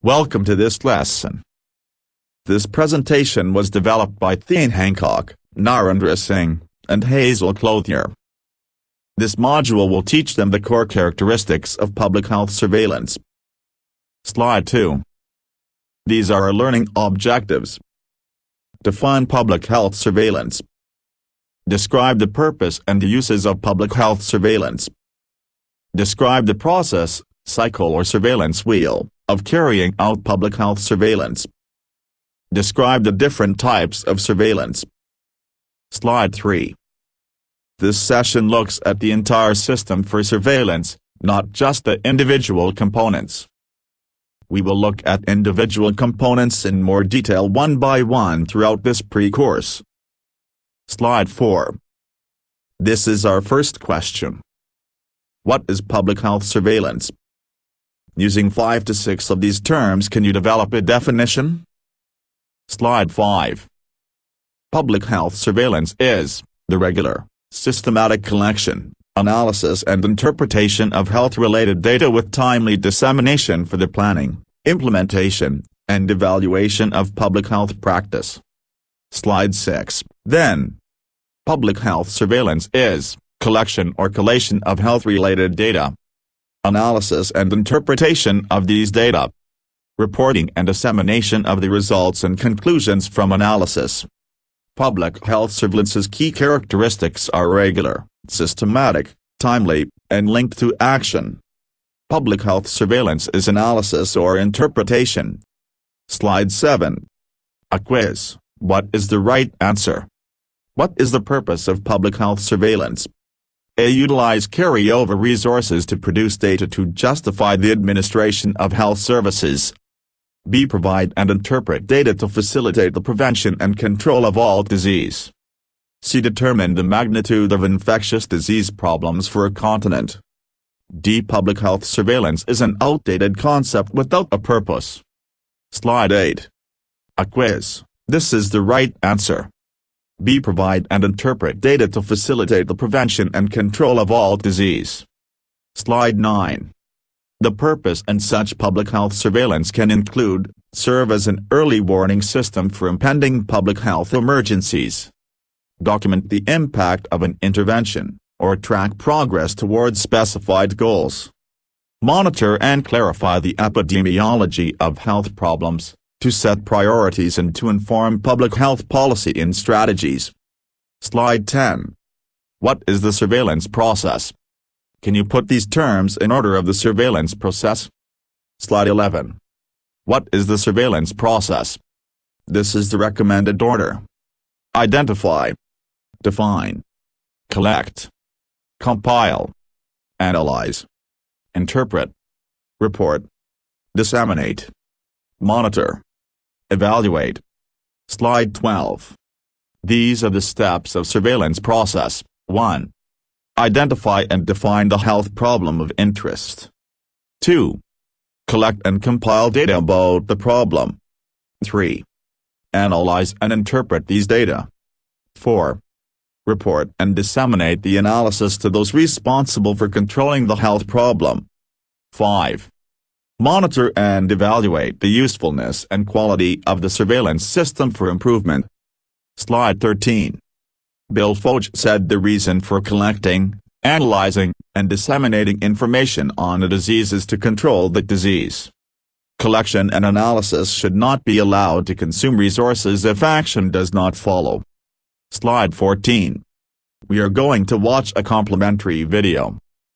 Welcome to this lesson. This presentation was developed by Thane Hancock, Narendra Singh, and Hazel Clothier. This module will teach them the core characteristics of public health surveillance. Slide 2. These are our learning objectives. Define public health surveillance. Describe the purpose and the uses of public health surveillance. Describe the process, cycle or surveillance wheel, of carrying out public health surveillance. Describe the different types of surveillance. Slide 3. This session looks at the entire system for surveillance, not just the individual components. We will look at individual components in more detail one by one throughout this pre-course. Slide 4. This is our first question. What is public health surveillance? Using 5 to 6 of these terms, can you develop a definition? Slide 5. Public health surveillance is the regular, systematic collection, analysis and interpretation of health-related data with timely dissemination for the planning, implementation, and evaluation of public health practice. Slide 6. Then, public health surveillance is collection or collation of health-related data, analysis and interpretation of these data, reporting and dissemination of the results and conclusions from analysis. Public health surveillanc's key characteristics are regular, systematic, timely, and linked to action. Public health surveillance is analysis or interpretation. Slide 7. A quiz. What is the right answer? What is the purpose of public health surveillance? A. Utilize carryover resources to produce data to justify the administration of health services. B. Provide and interpret data to facilitate the prevention and control of all disease. C. Determine the magnitude of infectious disease problems for a continent. D. Public health surveillance is an outdated concept without a purpose. Slide 8. A quiz. This is the right answer. B. Provide and interpret data to facilitate the prevention and control of all disease. Slide 9. The purpose and such public health surveillance can include, serve as an early warning system for impending public health emergencies, document the impact of an intervention, or track progress towards specified goals, monitor and clarify the epidemiology of health problems, to set priorities and to inform public health policy and strategies. Slide 10. What is the surveillance process? Can you put these terms in order of the surveillance process? Slide 11. What is the surveillance process? This is the recommended order. Identify, define, collect, compile, analyze, interpret, report, disseminate, monitor, evaluate. Slide 12. These are the steps of surveillance process. 1. Identify and define the health problem of interest. 2. Collect and compile data about the problem. 3. Analyze and interpret these data. 4. Report and disseminate the analysis to those responsible for controlling the health problem. 5. Monitor and evaluate the usefulness and quality of the surveillance system for improvement. Slide 13. Bill Foch said the reason for collecting, analyzing, and disseminating information on a disease is to control the disease. Collection and analysis should not be allowed to consume resources if action does not follow. Slide 14. We are going to watch a complimentary video.